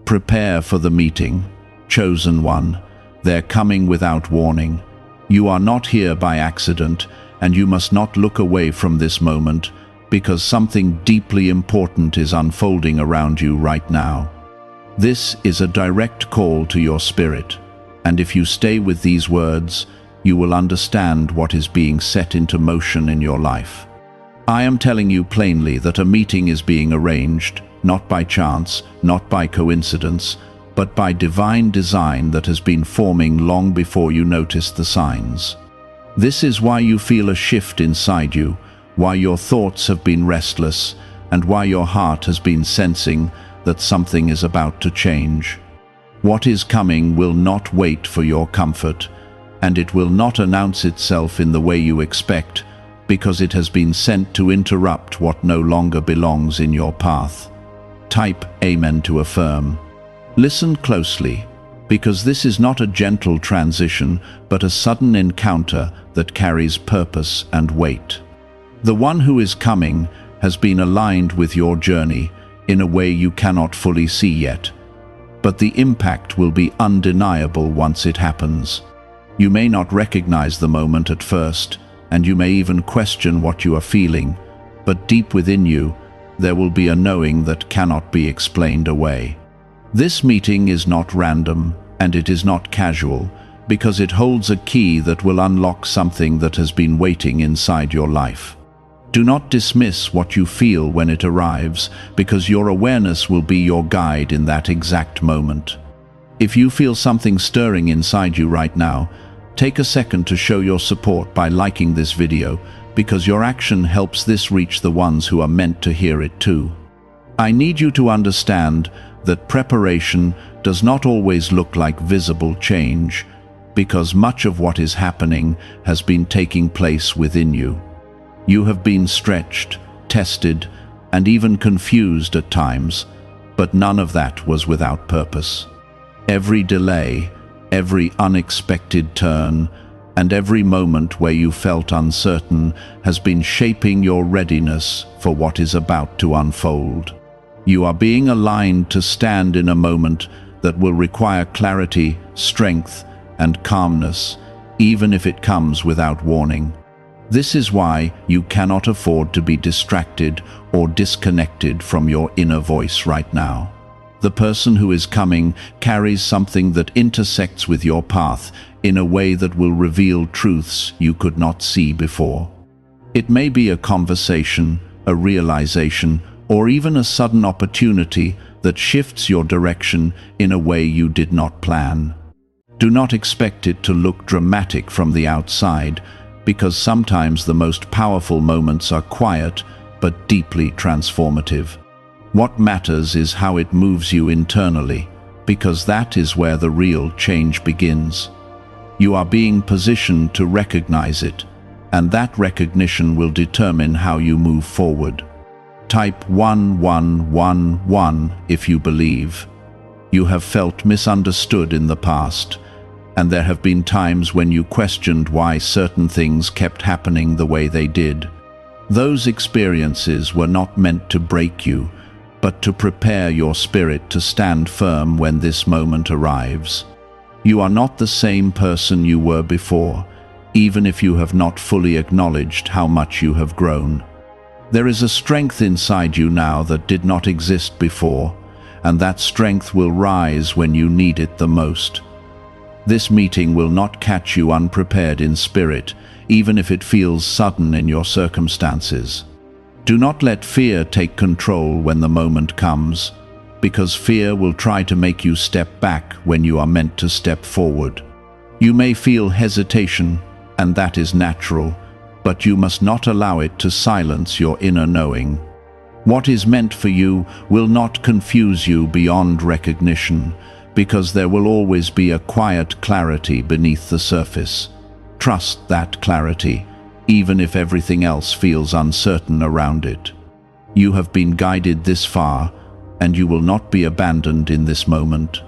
Prepare for the meeting, chosen one. They're coming without warning. You are not here by accident, and you must not look away from this moment, because something deeply important is unfolding around you right now. This is a direct call to your spirit, and if you stay with these words, you will understand what is being set into motion in your life. I am telling you plainly that a meeting is being arranged, not by chance, not by coincidence, but by divine design that has been forming long before you noticed the signs. This is why you feel a shift inside you, why your thoughts have been restless, and why your heart has been sensing that something is about to change. What is coming will not wait for your comfort, and it will not announce itself in the way you expect, because it has been sent to interrupt what no longer belongs in your path. Type Amen to affirm. Listen closely, because this is not a gentle transition, but a sudden encounter that carries purpose and weight. The one who is coming has been aligned with your journey in a way you cannot fully see yet, but the impact will be undeniable once it happens. You may not recognize the moment at first, and you may even question what you are feeling, but deep within you, there will be a knowing that cannot be explained away. This meeting is not random, and it is not casual, because it holds a key that will unlock something that has been waiting inside your life. Do not dismiss what you feel when it arrives, because your awareness will be your guide in that exact moment. If you feel something stirring inside you right now, take a second to show your support by liking this video, because your action helps this reach the ones who are meant to hear it too. I need you to understand that preparation does not always look like visible change, because much of what is happening has been taking place within you. You have been stretched, tested, and even confused at times, but none of that was without purpose. Every delay, every unexpected turn, and every moment where you felt uncertain has been shaping your readiness for what is about to unfold. You are being aligned to stand in a moment that will require clarity, strength, and calmness, even if it comes without warning. This is why you cannot afford to be distracted or disconnected from your inner voice right now. The person who is coming carries something that intersects with your path in a way that will reveal truths you could not see before. It may be a conversation, a realization, or even a sudden opportunity that shifts your direction in a way you did not plan. Do not expect it to look dramatic from the outside, because sometimes the most powerful moments are quiet but deeply transformative. What matters is how it moves you internally, because that is where the real change begins. You are being positioned to recognize it, and that recognition will determine how you move forward. Type 1111 if you believe. You have felt misunderstood in the past, and there have been times when you questioned why certain things kept happening the way they did. Those experiences were not meant to break you, but to prepare your spirit to stand firm when this moment arrives. You are not the same person you were before, even if you have not fully acknowledged how much you have grown. There is a strength inside you now that did not exist before, and that strength will rise when you need it the most. This meeting will not catch you unprepared in spirit, even if it feels sudden in your circumstances. Do not let fear take control when the moment comes, because fear will try to make you step back when you are meant to step forward. You may feel hesitation, and that is natural, but you must not allow it to silence your inner knowing. What is meant for you will not confuse you beyond recognition, because there will always be a quiet clarity beneath the surface. Trust that clarity, even if everything else feels uncertain around it. You have been guided this far, and you will not be abandoned in this moment.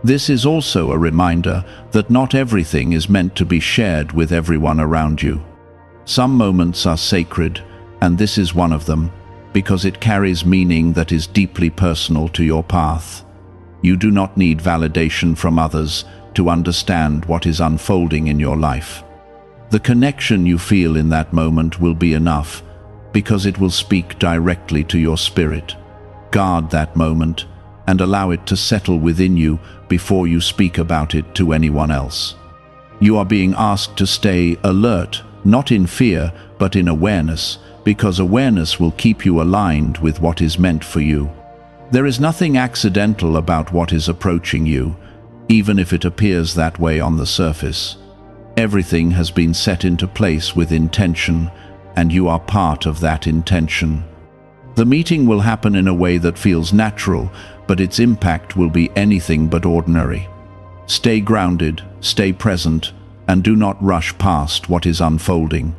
This is also a reminder that not everything is meant to be shared with everyone around you. Some moments are sacred, and this is one of them, because it carries meaning that is deeply personal to your path. You do not need validation from others to understand what is unfolding in your life. The connection you feel in that moment will be enough, because it will speak directly to your spirit. Guard that moment and allow it to settle within you before you speak about it to anyone else. You are being asked to stay alert, not in fear, but in awareness, because awareness will keep you aligned with what is meant for you. There is nothing accidental about what is approaching you, even if it appears that way on the surface. Everything has been set into place with intention, and you are part of that intention. The meeting will happen in a way that feels natural, but its impact will be anything but ordinary. Stay grounded, stay present, and do not rush past what is unfolding.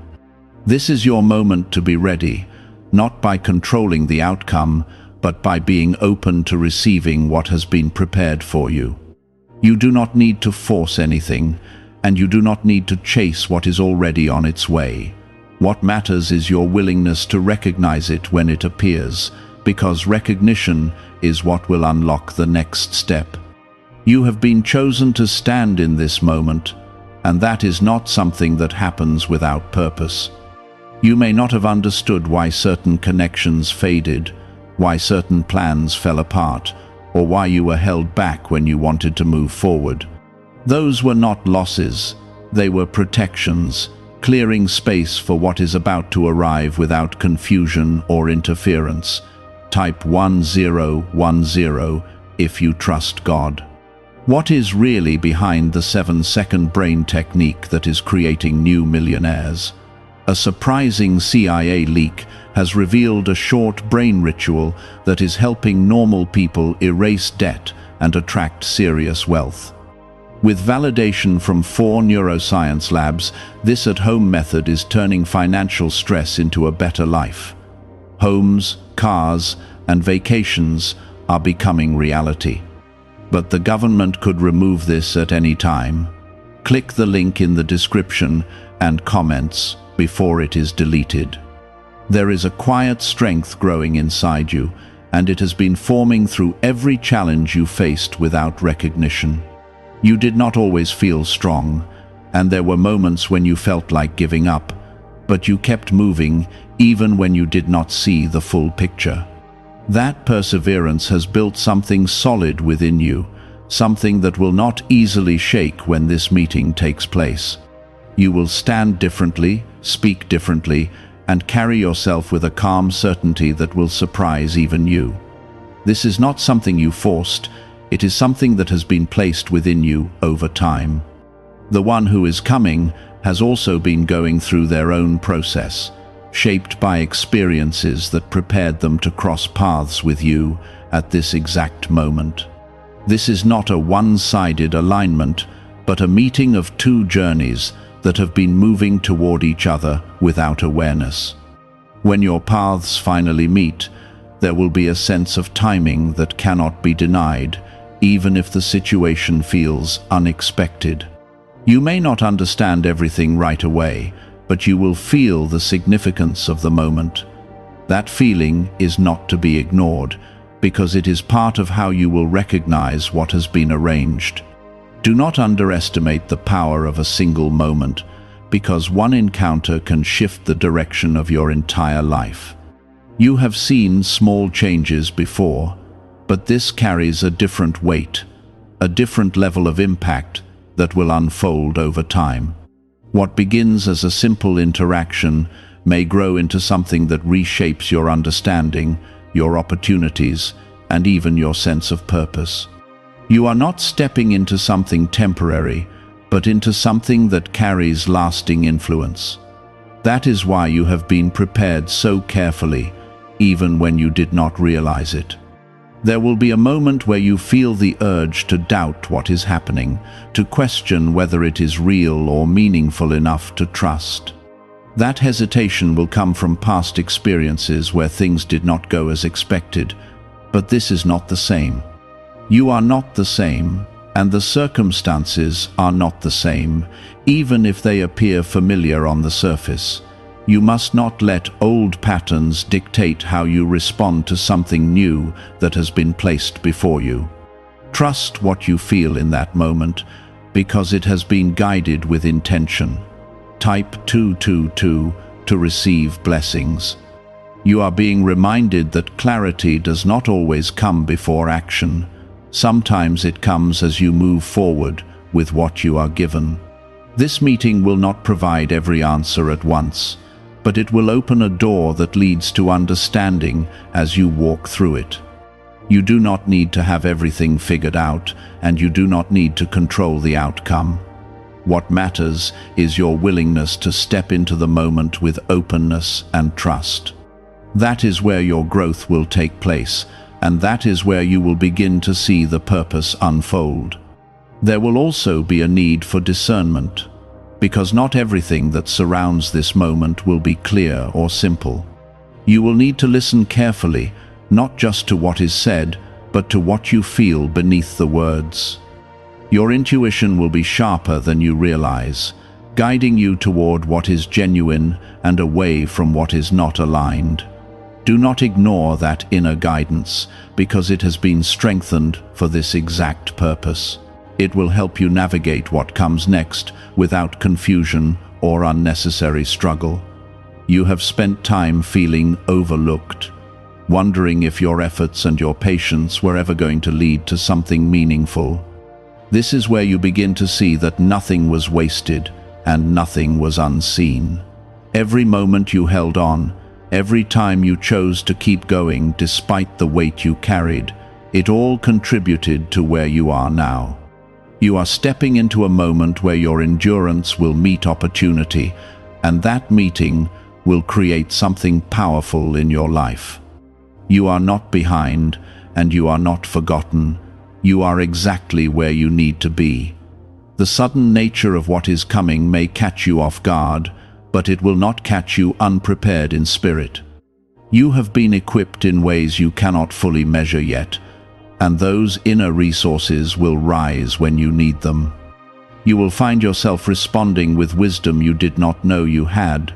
This is your moment to be ready, not by controlling the outcome, but by being open to receiving what has been prepared for you. You do not need to force anything, and you do not need to chase what is already on its way. What matters is your willingness to recognize it when it appears, because recognition is what will unlock the next step. You have been chosen to stand in this moment, and that is not something that happens without purpose. You may not have understood why certain connections faded, why certain plans fell apart, or why you were held back when you wanted to move forward. Those were not losses, they were protections, clearing space for what is about to arrive without confusion or interference. Type 1010 if you trust God. What is really behind the 7-second brain technique that is creating new millionaires? A surprising CIA leak has revealed a short brain ritual that is helping normal people erase debt and attract serious wealth. With validation from 4 neuroscience labs, this at-home method is turning financial stress into a better life. Homes, cars, and vacations are becoming reality. But the government could remove this at any time. Click the link in the description and comments before it is deleted. There is a quiet strength growing inside you, and it has been forming through every challenge you faced without recognition. You did not always feel strong, and there were moments when you felt like giving up, but you kept moving even when you did not see the full picture. That perseverance has built something solid within you, something that will not easily shake when this meeting takes place. You will stand differently, speak differently, and carry yourself with a calm certainty that will surprise even you. This is not something you forced, it is something that has been placed within you over time. The one who is coming has also been going through their own process, shaped by experiences that prepared them to cross paths with you at this exact moment. This is not a one-sided alignment, but a meeting of 2 journeys that have been moving toward each other without awareness. When your paths finally meet, there will be a sense of timing that cannot be denied, even if the situation feels unexpected. You may not understand everything right away, but you will feel the significance of the moment. That feeling is not to be ignored, because it is part of how you will recognize what has been arranged. Do not underestimate the power of a single moment, because one encounter can shift the direction of your entire life. You have seen small changes before, but this carries a different weight, a different level of impact that will unfold over time. What begins as a simple interaction may grow into something that reshapes your understanding, your opportunities, and even your sense of purpose. You are not stepping into something temporary, but into something that carries lasting influence. That is why you have been prepared so carefully, even when you did not realize it. There will be a moment where you feel the urge to doubt what is happening, to question whether it is real or meaningful enough to trust. That hesitation will come from past experiences where things did not go as expected, but this is not the same. You are not the same, and the circumstances are not the same, even if they appear familiar on the surface. You must not let old patterns dictate how you respond to something new that has been placed before you. Trust what you feel in that moment, because it has been guided with intention. Type 222 to receive blessings. You are being reminded that clarity does not always come before action. Sometimes it comes as you move forward with what you are given. This meeting will not provide every answer at once, but it will open a door that leads to understanding as you walk through it. You do not need to have everything figured out, and you do not need to control the outcome. What matters is your willingness to step into the moment with openness and trust. That is where your growth will take place, and that is where you will begin to see the purpose unfold. There will also be a need for discernment, because not everything that surrounds this moment will be clear or simple. You will need to listen carefully, not just to what is said, but to what you feel beneath the words. Your intuition will be sharper than you realize, guiding you toward what is genuine and away from what is not aligned. Do not ignore that inner guidance, because it has been strengthened for this exact purpose. It will help you navigate what comes next without confusion or unnecessary struggle. You have spent time feeling overlooked, wondering if your efforts and your patience were ever going to lead to something meaningful. This is where you begin to see that nothing was wasted and nothing was unseen. Every moment you held on, every time you chose to keep going despite the weight you carried, it all contributed to where you are now. You are stepping into a moment where your endurance will meet opportunity, and that meeting will create something powerful in your life. You are not behind, and you are not forgotten. You are exactly where you need to be. The sudden nature of what is coming may catch you off guard, but it will not catch you unprepared in spirit. You have been equipped in ways you cannot fully measure yet, and those inner resources will rise when you need them. You will find yourself responding with wisdom you did not know you had,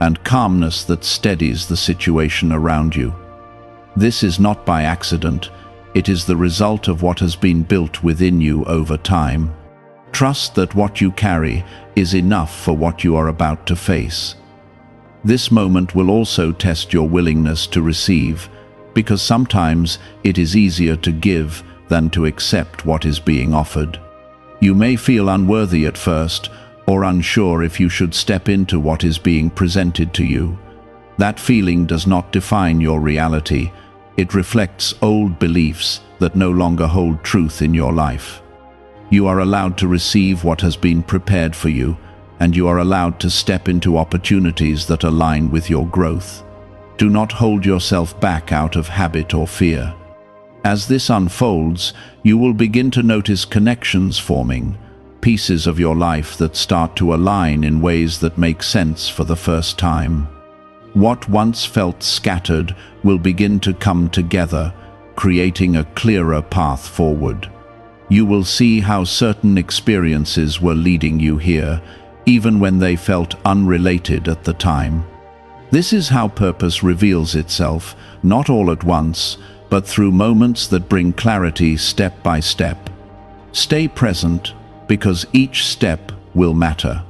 and calmness that steadies the situation around you. This is not by accident. It is the result of what has been built within you over time. Trust that what you carry is enough for what you are about to face. This moment will also test your willingness to receive, because sometimes it is easier to give than to accept what is being offered. You may feel unworthy at first, or unsure if you should step into what is being presented to you. That feeling does not define your reality. It reflects old beliefs that no longer hold truth in your life. You are allowed to receive what has been prepared for you, and you are allowed to step into opportunities that align with your growth. Do not hold yourself back out of habit or fear. As this unfolds, you will begin to notice connections forming, pieces of your life that start to align in ways that make sense for the first time. What once felt scattered will begin to come together, creating a clearer path forward. You will see how certain experiences were leading you here, even when they felt unrelated at the time. This is how purpose reveals itself, not all at once, but through moments that bring clarity step by step. Stay present, because each step will matter.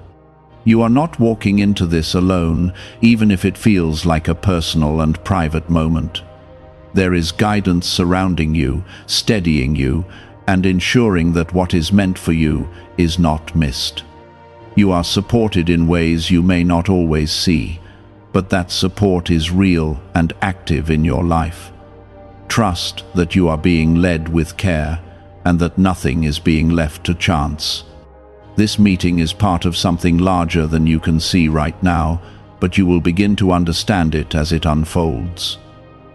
You are not walking into this alone, even if it feels like a personal and private moment. There is guidance surrounding you, steadying you, and ensuring that what is meant for you is not missed. You are supported in ways you may not always see, but that support is real and active in your life. Trust that you are being led with care, and that nothing is being left to chance. This meeting is part of something larger than you can see right now, but you will begin to understand it as it unfolds.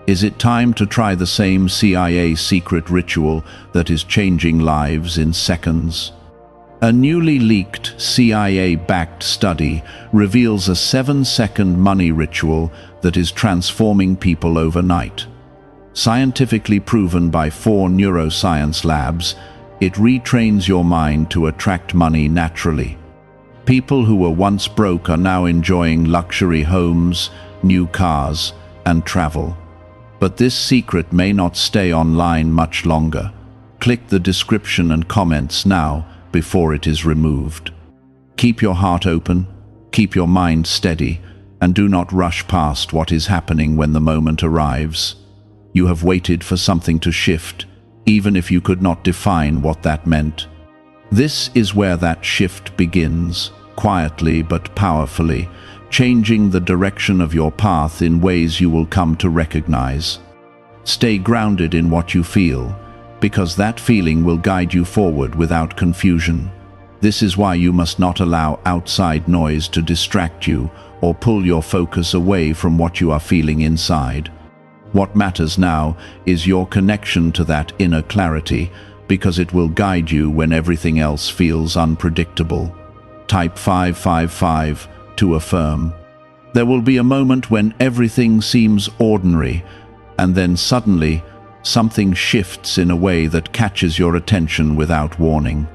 Is it time to try the same CIA secret ritual that is changing lives in seconds? A newly leaked CIA-backed study reveals a 7-second money ritual that is transforming people overnight. Scientifically proven by 4 neuroscience labs, it retrains your mind to attract money naturally. People who were once broke are now enjoying luxury homes, new cars, and travel. But this secret may not stay online much longer. Click the description and comments now before it is removed. Keep your heart open, keep your mind steady, and do not rush past what is happening when the moment arrives. You have waited for something to shift, even if you could not define what that meant. This is where that shift begins, quietly but powerfully, changing the direction of your path in ways you will come to recognize. Stay grounded in what you feel, because that feeling will guide you forward without confusion. This is why you must not allow outside noise to distract you or pull your focus away from what you are feeling inside. What matters now is your connection to that inner clarity, because it will guide you when everything else feels unpredictable. Type 555 to affirm. There will be a moment when everything seems ordinary, and then suddenly something shifts in a way that catches your attention without warning.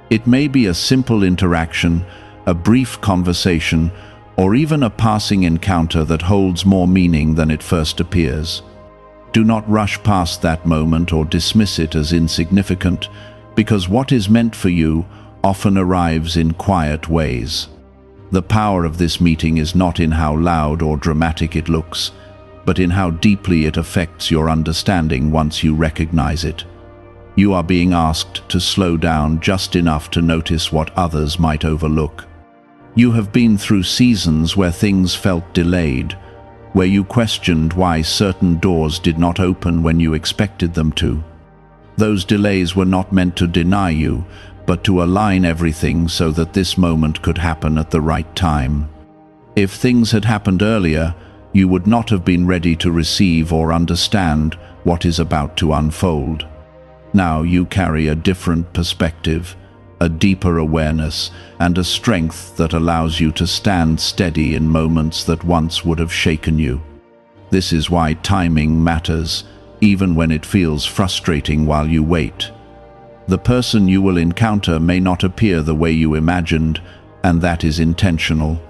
It may be a simple interaction, a brief conversation, or even a passing encounter that holds more meaning than it first appears. Do not rush past that moment or dismiss it as insignificant, because what is meant for you often arrives in quiet ways. The power of this meeting is not in how loud or dramatic it looks, but in how deeply it affects your understanding once you recognize it. You are being asked to slow down just enough to notice what others might overlook. You have been through seasons where things felt delayed, where you questioned why certain doors did not open when you expected them to. Those delays were not meant to deny you, but to align everything so that this moment could happen at the right time. If things had happened earlier, you would not have been ready to receive or understand what is about to unfold. Now you carry a different perspective, a deeper awareness, and a strength that allows you to stand steady in moments that once would have shaken you. This is why timing matters, even when it feels frustrating while you wait. The person you will encounter may not appear the way you imagined, and that is intentional.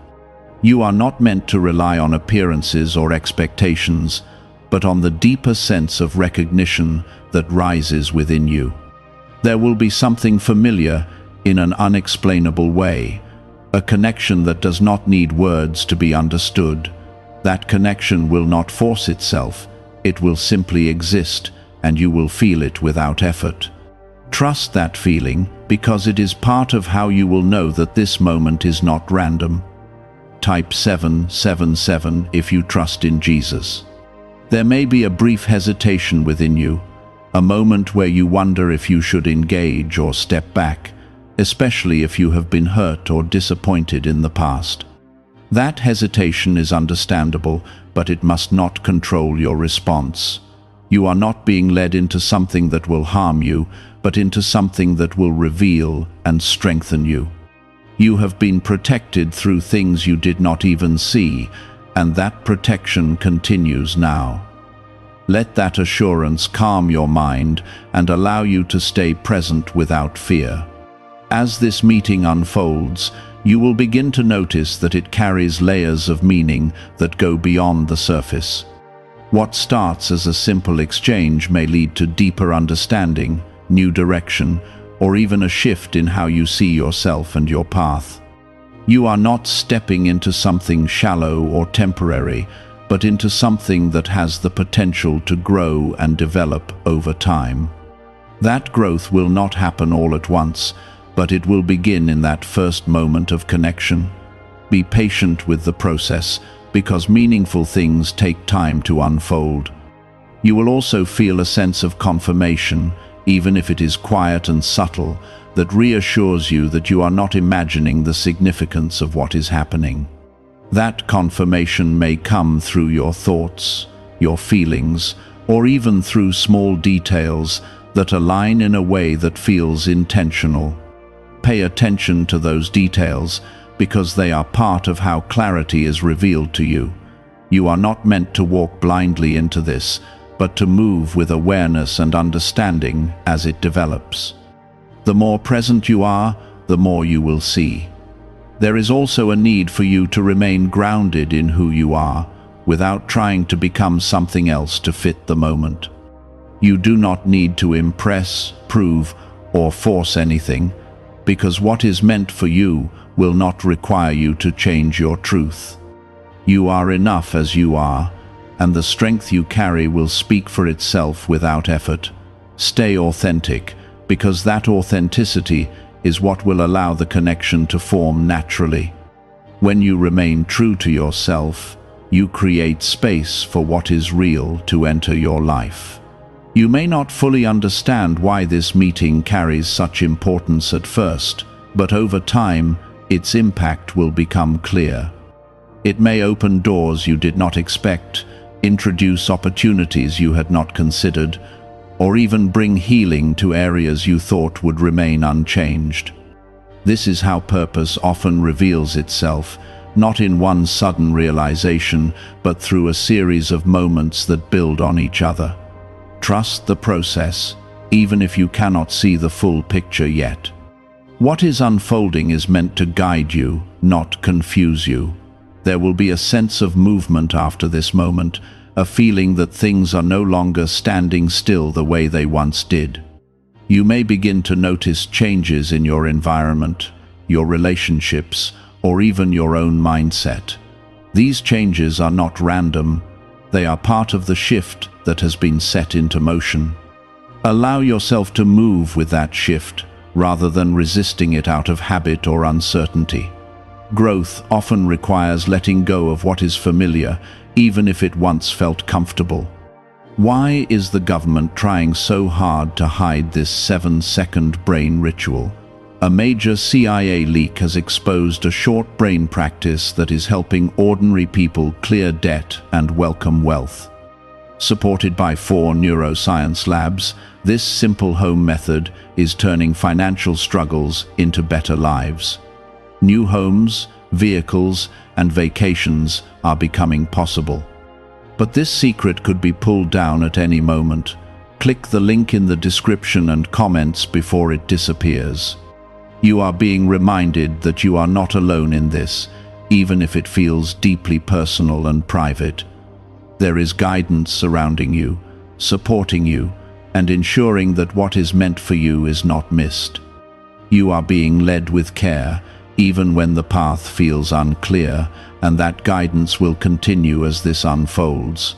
You are not meant to rely on appearances or expectations, but on the deeper sense of recognition that rises within you. There will be something familiar in an unexplainable way, a connection that does not need words to be understood. That connection will not force itself, it will simply exist, and you will feel it without effort. Trust that feeling, because it is part of how you will know that this moment is not random. Type 777 if you trust in Jesus. There may be a brief hesitation within you, a moment where you wonder if you should engage or step back, especially if you have been hurt or disappointed in the past. That hesitation is understandable, but it must not control your response. You are not being led into something that will harm you, but into something that will reveal and strengthen you. You have been protected through things you did not even see, and that protection continues now. Let that assurance calm your mind and allow you to stay present without fear. As this meeting unfolds, you will begin to notice that it carries layers of meaning that go beyond the surface. What starts as a simple exchange may lead to deeper understanding, new direction, or even a shift in how you see yourself and your path. You are not stepping into something shallow or temporary, but into something that has the potential to grow and develop over time. That growth will not happen all at once, but it will begin in that first moment of connection. Be patient with the process, because meaningful things take time to unfold. You will also feel a sense of confirmation, even if it is quiet and subtle, that reassures you that you are not imagining the significance of what is happening. That confirmation may come through your thoughts, your feelings, or even through small details that align in a way that feels intentional. Pay attention to those details, because they are part of how clarity is revealed to you. You are not meant to walk blindly into this, but to move with awareness and understanding as it develops. The more present you are, the more you will see. There is also a need for you to remain grounded in who you are, without trying to become something else to fit the moment. You do not need to impress, prove, or force anything, because what is meant for you will not require you to change your truth. You are enough as you are, and the strength you carry will speak for itself without effort. Stay authentic, because that authenticity is what will allow the connection to form naturally. When you remain true to yourself, you create space for what is real to enter your life. You may not fully understand why this meeting carries such importance at first, but over time, its impact will become clear. It may open doors you did not expect, introduce opportunities you had not considered, or even bring healing to areas you thought would remain unchanged. This is how purpose often reveals itself, not in one sudden realization, but through a series of moments that build on each other. Trust the process, even if you cannot see the full picture yet. What is unfolding is meant to guide you, not confuse you. There will be a sense of movement after this moment, a feeling that things are no longer standing still the way they once did. You may begin to notice changes in your environment, your relationships, or even your own mindset. These changes are not random. They are part of the shift that has been set into motion. Allow yourself to move with that shift, rather than resisting it out of habit or uncertainty. Growth often requires letting go of what is familiar, even if it once felt comfortable. Why is the government trying so hard to hide this 7-second brain ritual? A major CIA leak has exposed a short brain practice that is helping ordinary people clear debt and welcome wealth. Supported by 4 neuroscience labs, this simple home method is turning financial struggles into better lives. New homes, vehicles, and vacations are becoming possible. But this secret could be pulled down at any moment. Click the link in the description and comments before it disappears. You are being reminded that you are not alone in this, even if it feels deeply personal and private. There is guidance surrounding you, supporting you, and ensuring that what is meant for you is not missed. You are being led with care, even when the path feels unclear, and that guidance will continue as this unfolds.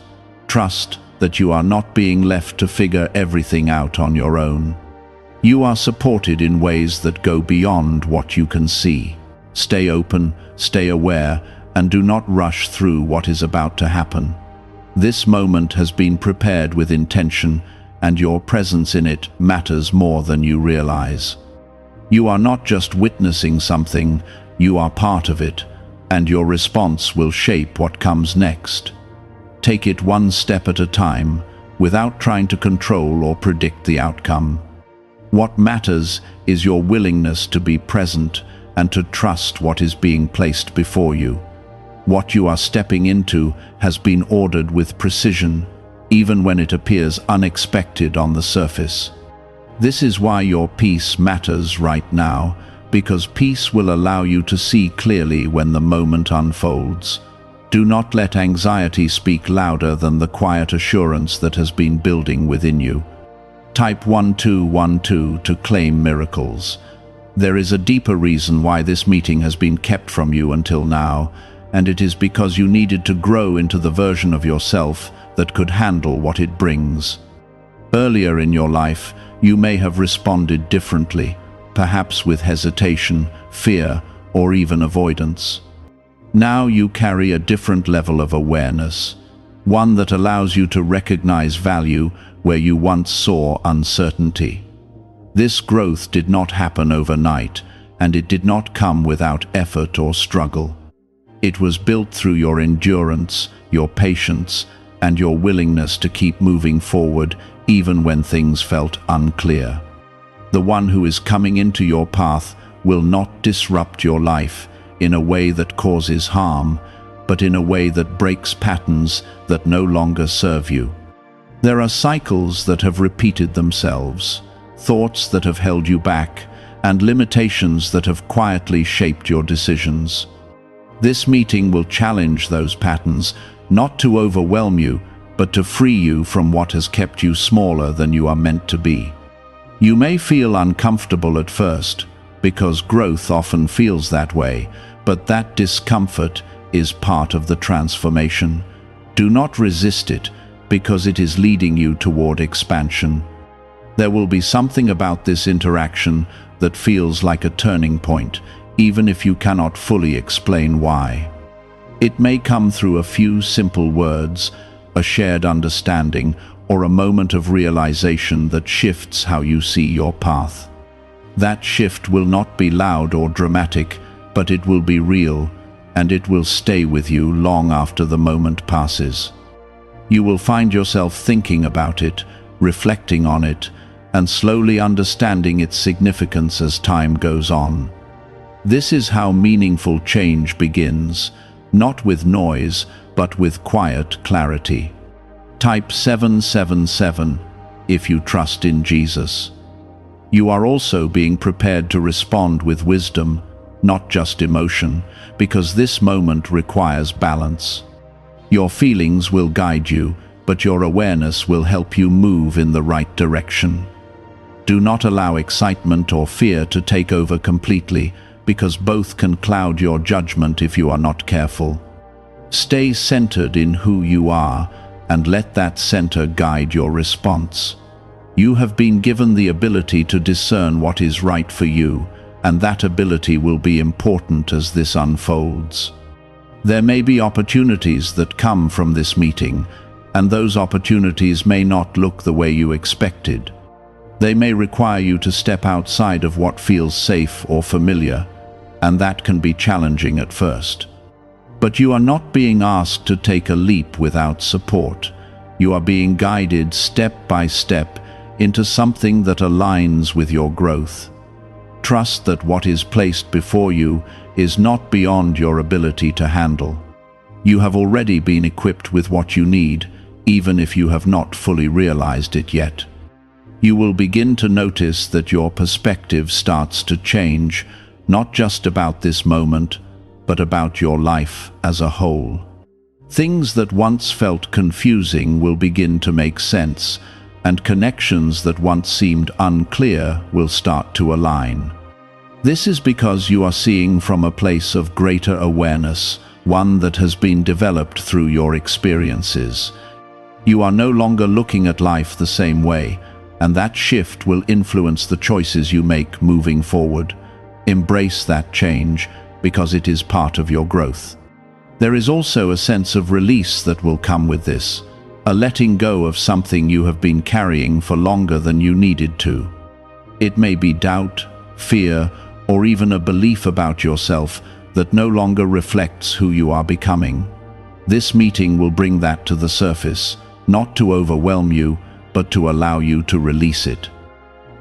Trust that you are not being left to figure everything out on your own. You are supported in ways that go beyond what you can see. Stay open, stay aware, and do not rush through what is about to happen. This moment has been prepared with intention, and your presence in it matters more than you realize. You are not just witnessing something, you are part of it, and your response will shape what comes next. Take it one step at a time, without trying to control or predict the outcome. What matters is your willingness to be present and to trust what is being placed before you. What you are stepping into has been ordered with precision, even when it appears unexpected on the surface. This is why your peace matters right now, because peace will allow you to see clearly when the moment unfolds. Do not let anxiety speak louder than the quiet assurance that has been building within you. Type 1212 to claim miracles. There is a deeper reason why this meeting has been kept from you until now, and it is because you needed to grow into the version of yourself that could handle what it brings. Earlier in your life, you may have responded differently, perhaps with hesitation, fear, or even avoidance. Now you carry a different level of awareness, one that allows you to recognize value where you once saw uncertainty. This growth did not happen overnight, and it did not come without effort or struggle. It was built through your endurance, your patience, and your willingness to keep moving forward even when things felt unclear. The one who is coming into your path will not disrupt your life in a way that causes harm, but in a way that breaks patterns that no longer serve you. There are cycles that have repeated themselves, thoughts that have held you back, and limitations that have quietly shaped your decisions. This meeting will challenge those patterns, not to overwhelm you, but to free you from what has kept you smaller than you are meant to be. You may feel uncomfortable at first, because growth often feels that way, but that discomfort is part of the transformation. Do not resist it, because it is leading you toward expansion. There will be something about this interaction that feels like a turning point, even if you cannot fully explain why. It may come through a few simple words, a shared understanding, or a moment of realization that shifts how you see your path. That shift will not be loud or dramatic, but it will be real, and it will stay with you long after the moment passes. You will find yourself thinking about it, reflecting on it, and slowly understanding its significance as time goes on. This is how meaningful change begins, not with noise, but with quiet clarity. Type 777 if you trust in Jesus. You are also being prepared to respond with wisdom, not just emotion, because this moment requires balance. Your feelings will guide you, but your awareness will help you move in the right direction. Do not allow excitement or fear to take over completely, because both can cloud your judgment if you are not careful. Stay centered in who you are, and let that center guide your response. You have been given the ability to discern what is right for you, and that ability will be important as this unfolds. There may be opportunities that come from this meeting, and those opportunities may not look the way you expected. They may require you to step outside of what feels safe or familiar, and that can be challenging at first. But you are not being asked to take a leap without support. You are being guided step by step into something that aligns with your growth. Trust that what is placed before you is not beyond your ability to handle. You have already been equipped with what you need, even if you have not fully realized it yet. You will begin to notice that your perspective starts to change, not just about this moment, but about your life as a whole. Things that once felt confusing will begin to make sense, and connections that once seemed unclear will start to align. This is because you are seeing from a place of greater awareness, one that has been developed through your experiences. You are no longer looking at life the same way, and that shift will influence the choices you make moving forward. Embrace that change, because it is part of your growth. There is also a sense of release that will come with this, a letting go of something you have been carrying for longer than you needed to. It may be doubt, fear, or even a belief about yourself that no longer reflects who you are becoming. This meeting will bring that to the surface, not to overwhelm you, but to allow you to release it.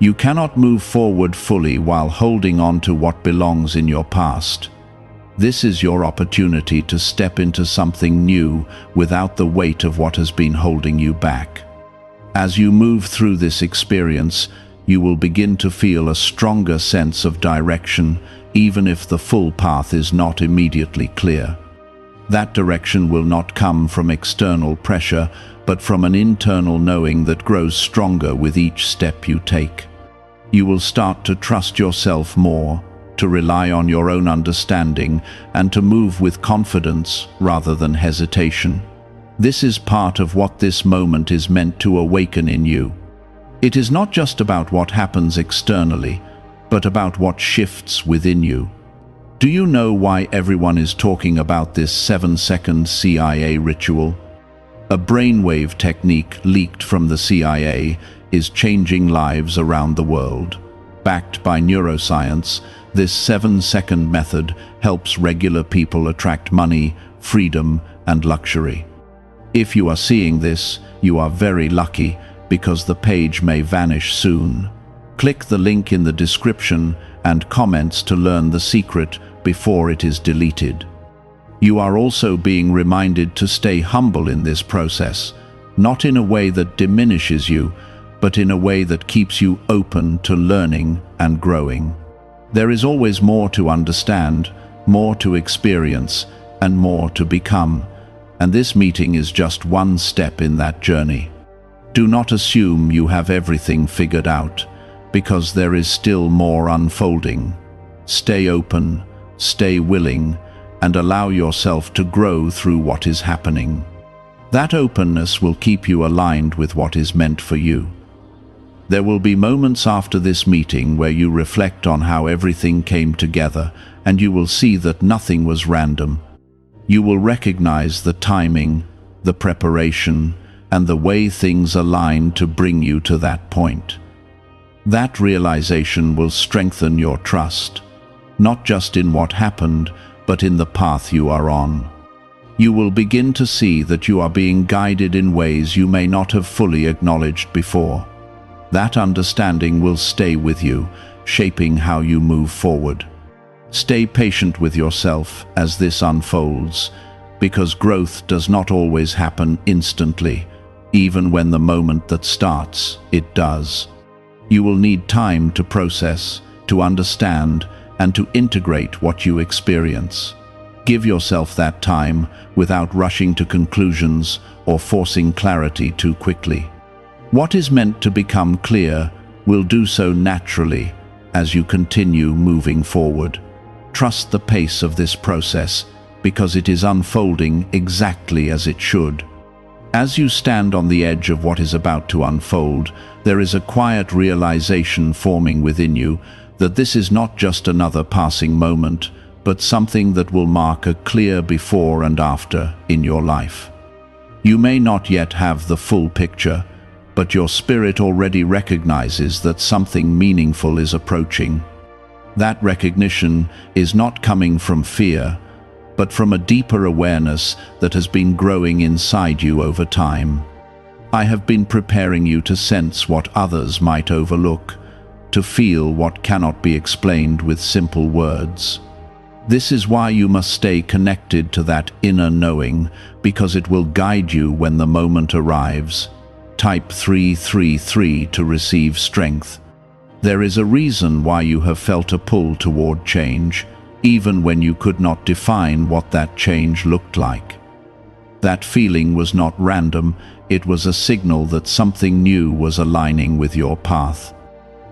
You cannot move forward fully while holding on to what belongs in your past. This is your opportunity to step into something new without the weight of what has been holding you back. As you move through this experience, you will begin to feel a stronger sense of direction, even if the full path is not immediately clear. That direction will not come from external pressure, but from an internal knowing that grows stronger with each step you take. You will start to trust yourself more, to rely on your own understanding, and to move with confidence rather than hesitation. This is part of what this moment is meant to awaken in you. It is not just about what happens externally, but about what shifts within you. Do you know why everyone is talking about this 7-second CIA ritual? A brainwave technique leaked from the CIA is changing lives around the world. Backed by neuroscience, this 7-second method helps regular people attract money, freedom, and luxury. If you are seeing this, you are very lucky, because the page may vanish soon. Click the link in the description and comments to learn the secret before it is deleted. You are also being reminded to stay humble in this process, not in a way that diminishes you, but in a way that keeps you open to learning and growing. There is always more to understand, more to experience, and more to become. and this meeting is just one step in that journey. Do not assume you have everything figured out, because there is still more unfolding. Stay open, stay willing, and allow yourself to grow through what is happening. That openness will keep you aligned with what is meant for you. There will be moments after this meeting where you reflect on how everything came together, and you will see that nothing was random. You will recognize the timing, the preparation, and the way things aligned to bring you to that point. That realization will strengthen your trust, not just in what happened, but in the path you are on. You will begin to see that you are being guided in ways you may not have fully acknowledged before. That understanding will stay with you, shaping how you move forward. Stay patient with yourself as this unfolds, because growth does not always happen instantly. Even when the moment that starts, it does. You will need time to process, to understand, and to integrate what you experience. Give yourself that time without rushing to conclusions or forcing clarity too quickly. What is meant to become clear will do so naturally as you continue moving forward. Trust the pace of this process, because it is unfolding exactly as it should. As you stand on the edge of what is about to unfold, there is a quiet realization forming within you that this is not just another passing moment, but something that will mark a clear before and after in your life. You may not yet have the full picture, but your spirit already recognizes that something meaningful is approaching. That recognition is not coming from fear, but from a deeper awareness that has been growing inside you over time. I have been preparing you to sense what others might overlook, to feel what cannot be explained with simple words. This is why you must stay connected to that inner knowing, because it will guide you when the moment arrives. Type 333 to receive strength. There is a reason why you have felt a pull toward change, even when you could not define what that change looked like. That feeling was not random, it was a signal that something new was aligning with your path.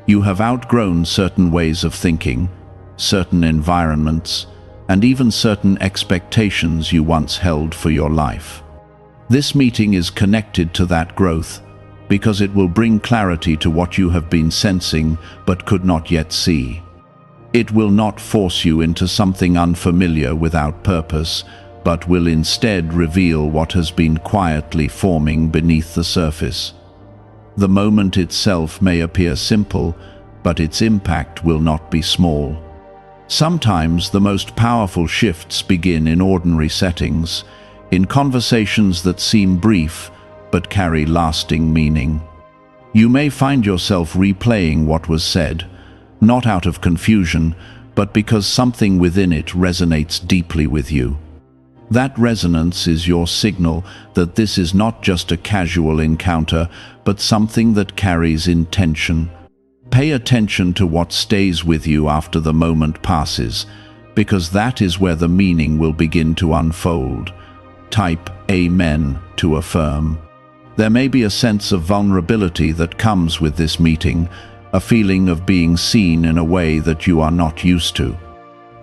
You have outgrown certain ways of thinking, certain environments, and even certain expectations you once held for your life. This meeting is connected to that growth, because it will bring clarity to what you have been sensing but could not yet see. It will not force you into something unfamiliar without purpose, but will instead reveal what has been quietly forming beneath the surface. The moment itself may appear simple, but its impact will not be small. Sometimes the most powerful shifts begin in ordinary settings, in conversations that seem brief but carry lasting meaning. You may find yourself replaying what was said, not out of confusion, but because something within it resonates deeply with you. That resonance is your signal that this is not just a casual encounter, but something that carries intention. Pay attention to what stays with you after the moment passes, because that is where the meaning will begin to unfold. Type Amen to affirm. There may be a sense of vulnerability that comes with this meeting, a feeling of being seen in a way that you are not used to.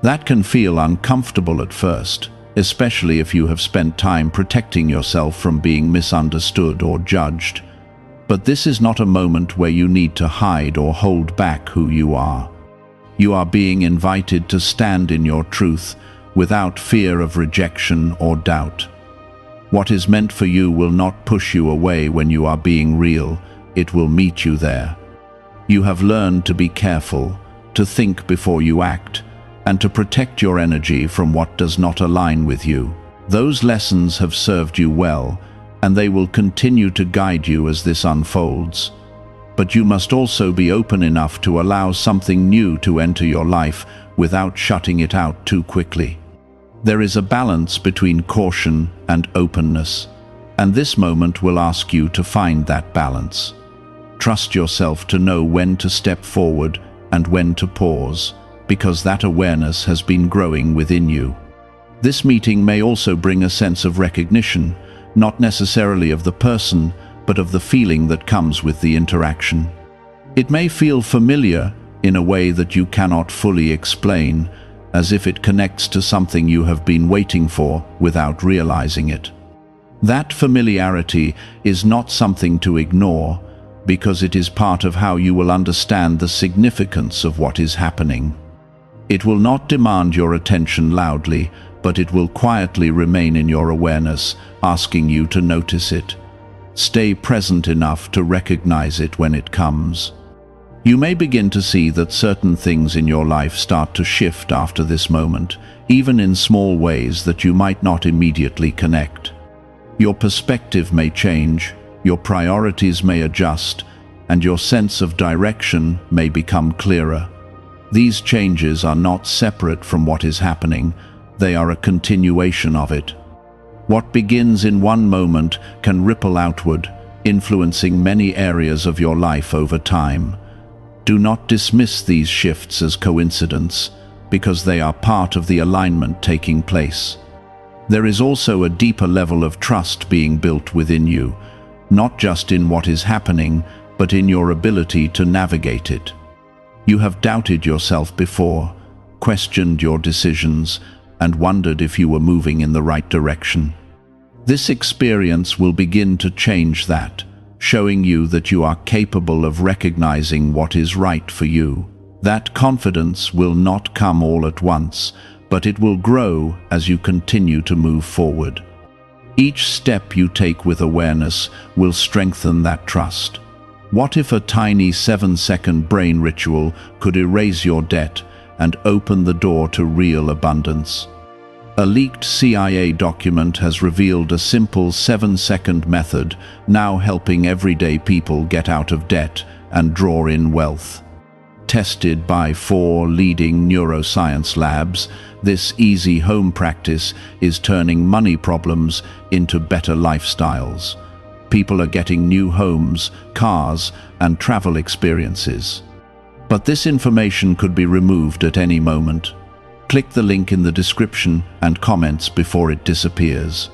That can feel uncomfortable at first, especially if you have spent time protecting yourself from being misunderstood or judged. But this is not a moment where you need to hide or hold back who you are. You are being invited to stand in your truth without fear of rejection or doubt. What is meant for you will not push you away when you are being real, it will meet you there. You have learned to be careful, to think before you act, and to protect your energy from what does not align with you. Those lessons have served you well, and they will continue to guide you as this unfolds. But you must also be open enough to allow something new to enter your life without shutting it out too quickly. There is a balance between caution and openness, and this moment will ask you to find that balance. Trust yourself to know when to step forward and when to pause, because that awareness has been growing within you. This meeting may also bring a sense of recognition, not necessarily of the person, but of the feeling that comes with the interaction. It may feel familiar in a way that you cannot fully explain, as if it connects to something you have been waiting for without realizing it. That familiarity is not something to ignore, because it is part of how you will understand the significance of what is happening. It will not demand your attention loudly, but it will quietly remain in your awareness, asking you to notice it. Stay present enough to recognize it when it comes. You may begin to see that certain things in your life start to shift after this moment, even in small ways that you might not immediately connect. Your perspective may change, your priorities may adjust, and your sense of direction may become clearer. These changes are not separate from what is happening, they are a continuation of it. What begins in one moment can ripple outward, influencing many areas of your life over time. Do not dismiss these shifts as coincidence, because they are part of the alignment taking place. There is also a deeper level of trust being built within you, not just in what is happening, but in your ability to navigate it. You have doubted yourself before, questioned your decisions, and wondered if you were moving in the right direction. This experience will begin to change that, showing you that you are capable of recognizing what is right for you. That confidence will not come all at once, but it will grow as you continue to move forward. Each step you take with awareness will strengthen that trust. What if a tiny 7-second brain ritual could erase your debt and open the door to real abundance? A leaked CIA document has revealed a simple 7-second method now helping everyday people get out of debt and draw in wealth. Tested by 4 leading neuroscience labs, this easy home practice is turning money problems into better lifestyles. People are getting new homes, cars, and travel experiences. But this information could be removed at any moment. Click the link in the description and comments before it disappears.